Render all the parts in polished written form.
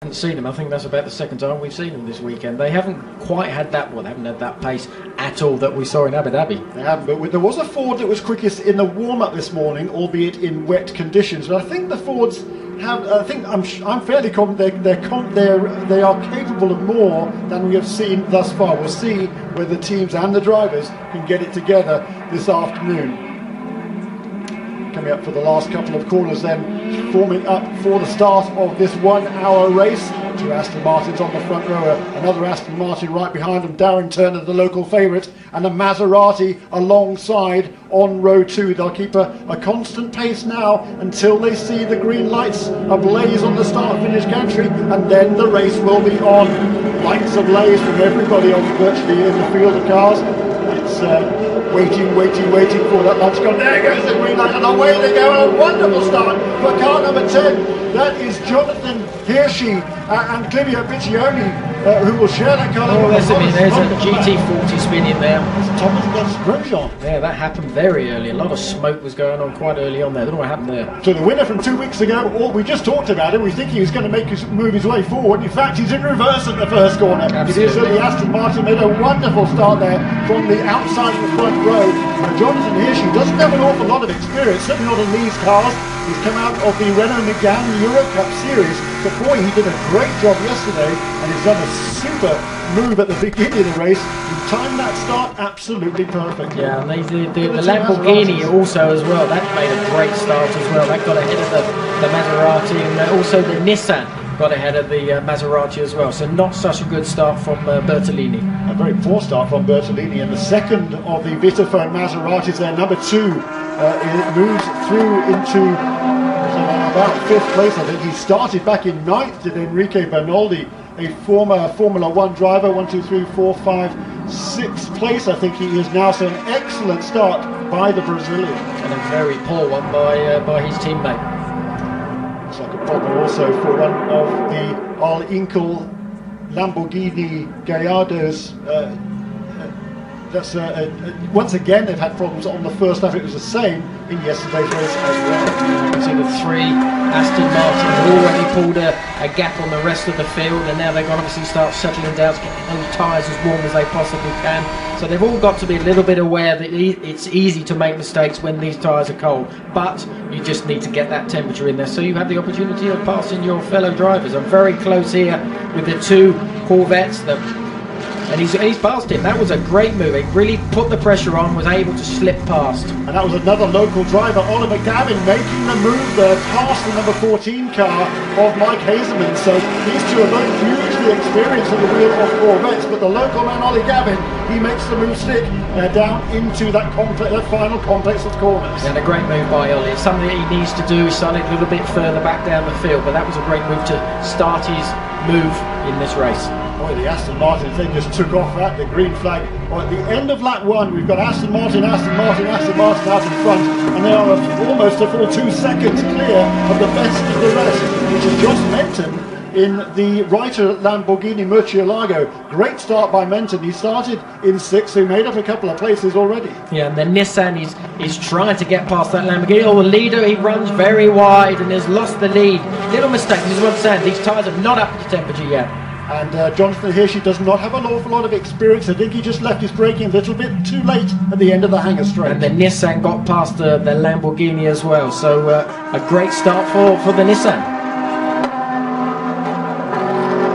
Haven't seen them. I think that's about the second time we've seen them this weekend. They haven't quite had that. Well, they haven't had that pace at all that we saw in Abu Dhabi. They haven't, but there was a Ford that was quickest in the warm-up this morning, albeit in wet conditions. But I think the Fords have. I think I'm fairly confident they are capable of more than we have seen thus far. We'll see whether the teams and the drivers can get it together this afternoon. Coming up for the last couple of corners then, forming up for the start of this 1 hour race. Two Aston Martins on the front row, another Aston Martin right behind them, Darren Turner, the local favourite, and a Maserati alongside on row 2. They'll keep a constant pace now until they see the green lights ablaze on the start-finish gantry, and then the race will be on. Lights ablaze from everybody on virtually in the field of cars. It's waiting for that light to come. There goes the green light, and away they go. A wonderful start for car number 10. That is Jonathan Hirschi and Clivio Piccioni, who will share that car. Oh, there's a GT40 spinning there. It's Thomas Grosjean. Yeah, that happened very early. A lot of smoke was going on quite early on there. I don't know what happened there. So the winner from 2 weeks ago, we just talked about him. We think he was going to move his way forward. In fact, he's in reverse at the first corner. Absolutely. So the Aston Martin made a wonderful start there from the outside of the front row. Jonathan Hirschi doesn't have an awful lot of experience, certainly not in these cars. He's come out of the Renault Megane Euro Cup Series, but boy, he did a great job yesterday, and he's done a super move at the beginning of the race. He timed that start absolutely perfect. Yeah, and the Lamborghini also as well, that made a great start as well. That got ahead of the Maserati, and also the Nissan got ahead of the Maserati as well. So not such a good start from Bertolini. A very poor start from Bertolini, and the second of the Vitaphone Maseratis there, number 2. It moves through into about 5th place, I think. He started back in 9th to Enrique Bernoldi, a former Formula 1 driver. 1, 2, 3, 4, 5, 6th place, I think he is now. So an excellent start by the Brazilian. And a very poor one by his teammate. Looks like a problem also for one of the Al Inkle Lamborghini Gallardos. Once again they've had problems on the first lap. It was the same in yesterday's race as well. You can see the 3 Aston Martins have already pulled a gap on the rest of the field, and now they've got to obviously start settling down, getting those tyres as warm as they possibly can. So they've all got to be a little bit aware that it's easy to make mistakes when these tyres are cold, but you just need to get that temperature in there so you have the opportunity of passing your fellow drivers. I'm very close here with the 2 Corvettes and he's passed him. That was a great move. He really put the pressure on, was able to slip past. And that was another local driver, Oliver Gavin, making the move there past the number 14 car of Mike Hazelman. So these two are both hugely experienced at the wheel of Corvettes, but the local man, Ollie Gavin, he makes the move stick down into that final complex of corners. And a great move by Ollie. It's something that he needs to do. He's starting a little bit further back down the field, but that was a great move to start his move in this race. Boy, the Aston Martins, they just took off at the green flag. Well, at the end of lap 1, we've got Aston Martin out in front, and they are almost a full 2 seconds clear of the best of the rest, which is Josh Menton in the Reiter Lamborghini Murcielago. Great start by Menton. He started in 6th, so he made up a couple of places already. Yeah, and the Nissan is trying to get past that Lamborghini. Oh, the leader, he runs very wide and has lost the lead. Little mistake. This is what I'm saying. These tyres are not up to temperature yet. And Jonathan Hirschi does not have an awful lot of experience. I think he just left his braking a little bit too late at the end of the hangar straight. And the Nissan got past the Lamborghini as well. So a great start for the Nissan.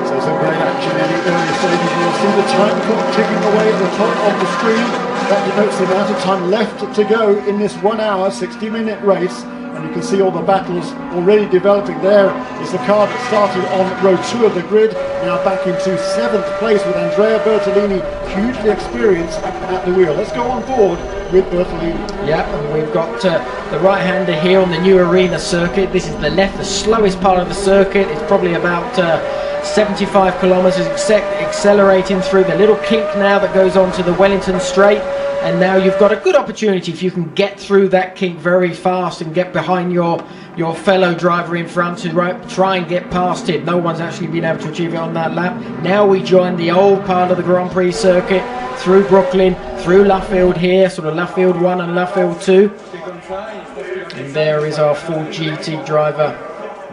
So some great action in the early stages. You'll see the time clock ticking away at the top of the screen. That denotes the amount of time left to go in this 1 hour, 60-minute race. And you can see all the battles already developing. There is the car that started on row 2 of the grid, now back into 7th place with Andrea Bertolini, hugely experienced at the wheel. Let's go on board with Bertolini. Yeah, and we've got the right-hander here on the new arena circuit. This is the slowest part of the circuit. It's probably about 75 kilometres, accelerating through the little kink now that goes on to the Wellington Straight. And now you've got a good opportunity if you can get through that kink very fast and get behind your fellow driver in front to try and get past him. No one's actually been able to achieve it on that lap. Now we join the old part of the Grand Prix circuit through Brooklyn, through Luffield here, sort of Luffield 1 and Luffield 2. And there is our full GT driver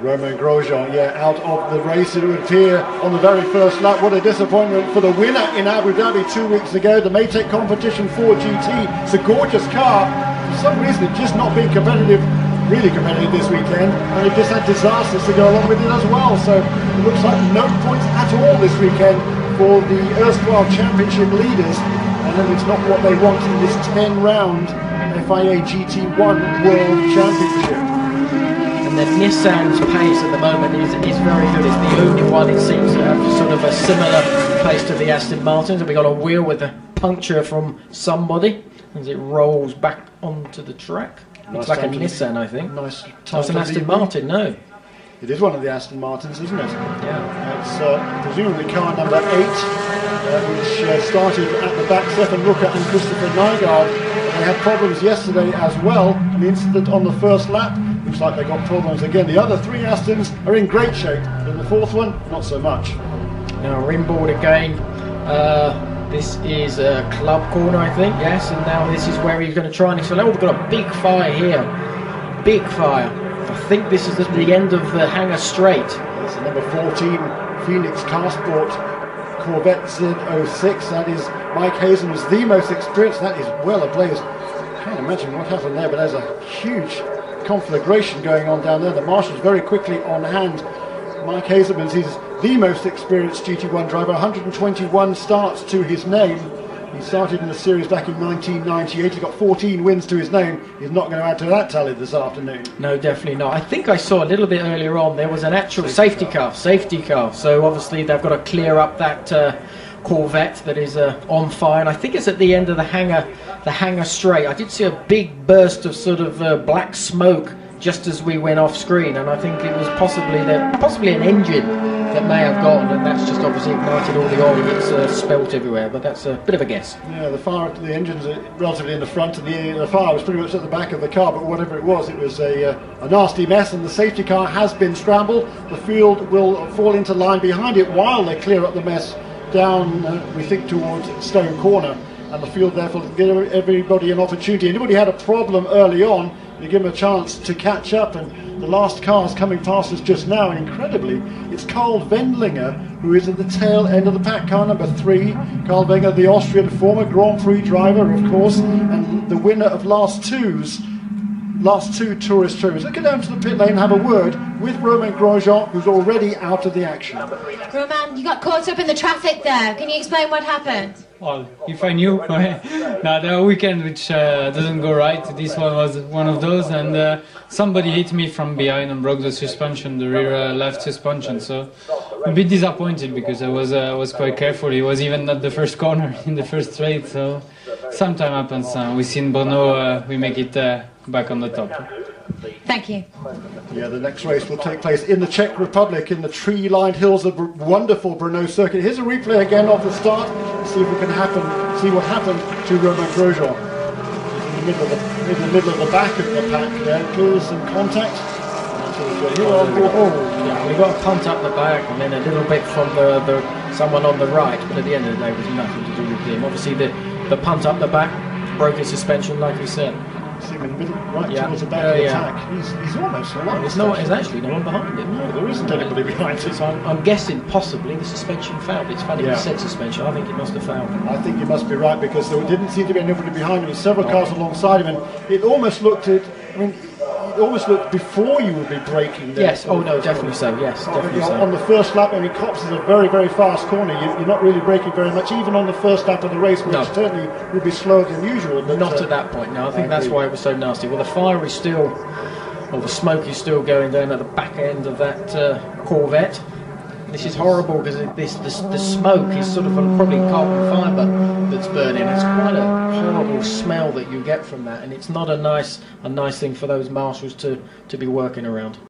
Romain Grosjean, yeah, out of the race it would appear on the very first lap. What a disappointment for the winner in Abu Dhabi 2 weeks ago. The Maytech Competition 4 GT. It's a gorgeous car. For some reason it's just not been competitive, really competitive this weekend, and it just had disasters to go along with it as well. So it looks like no points at all this weekend for the erstwhile championship leaders, and then it's not what they want in this 10-round FIA GT1 World Championship. And the Nissan's pace at the moment is very good. It's the only one, it seems, to have sort of a similar pace to the Aston Martins. And we got a wheel with a puncture from somebody as it rolls back onto the track. Looks like a Nissan, I think. Nice. That's an Aston Martin, no. It is one of the Aston Martins, isn't it? Yeah. It's presumably car number 8, which started at the back. Stefan Rucker and Christopher Nygaard. They had problems yesterday as well. An incident on the first lap. Looks like they got problems again. The other 3 Astons are in great shape, but the 4th one, not so much. Now we're inboard again. This is a club corner, I think, yes, and now this is where he's going to try and accelerate. Oh, we've got a big fire here. Big fire. I think this is at the end of the Hangar Straight. It's the number 14 Phoenix Car Sport Corvette Z06. That is Mike Hazen, was the most experienced. That is well ablaze. Can't imagine what happened there, but there's a huge conflagration going on down there. The marshal's very quickly on hand. Mike Hazelman is the most experienced GT1 driver, 121 starts to his name. He started in the series back in 1998. He's got 14 wins to his name. He's not going to add to that tally this afternoon. No, definitely not. I think I saw a little bit earlier on there was an actual safety car. So obviously they've got to clear up that Corvette that is on fire. And I think it's at the end of the Hangar Straight. I did see a big burst of sort of black smoke just as we went off screen, and I think it was possibly an engine that may have gone, and that's just obviously ignited all the oil and it's spelt everywhere, but that's a bit of a guess. Yeah, the engines are relatively in the front, and the fire was pretty much at the back of the car, but whatever it was a nasty mess, and the safety car has been scrambled. The field will fall into line behind it while they clear up the mess down, we think, towards Stone Corner, and the field therefore give everybody an opportunity. Anybody had a problem early on, you give them a chance to catch up, and the last car's coming past us just now, and incredibly it's Carl Wendlinger who is at the tail end of the pack, car number 3. Carl Wendlinger, the Austrian former Grand Prix driver, of course, and the winner of last two tourist trophies. Let's go down to the pit lane and have a word with Romain Grosjean, who's already out of the action. Romain, you got caught up in the traffic there. Can you explain what happened? Well, if I knew, no, there are weekends which doesn't go right. This one was one of those, and somebody hit me from behind and broke the suspension, the rear left suspension. So a bit disappointed because I was quite careful. It was even not the first corner in the first straight. So sometime happens. We seen Bono, we make it back on the top. Thank you. Yeah, the next race will take place in the Czech Republic in the tree-lined hills of wonderful Brno circuit. Here's a replay again of the start. See if we can see what happened to Romain Grosjean. In the middle of the back of the pack there, clears some contact. Yeah, we got a punt up the back and then a little bit from someone on the right, but at the end of the day it was nothing to do with him. Obviously the punt up the back broke his suspension, like you said. See him in the middle, right towards the back of the attack. He's almost alone. There's actually no one behind him. No, there isn't anybody behind him. So I'm guessing possibly the suspension failed. It's funny you said suspension. I think it must have failed. I think you must be right, because there didn't seem to be anybody behind him. There's several cars alongside him, and it almost looked before you would be braking there. Yes, oh no, definitely so, yes, definitely so. On the first lap, I mean, Copse is a very, very fast corner. You're not really braking very much, even on the first lap of the race, which certainly would be slower than usual. But not at that point, no. I think that's why it was so nasty. Well, the fire is still, or the smoke is still going down at the back end of that Corvette. This is horrible because the smoke is sort of probably carbon fibre that's burning. It's quite a horrible smell that you get from that, and it's not a nice thing for those marshals to be working around.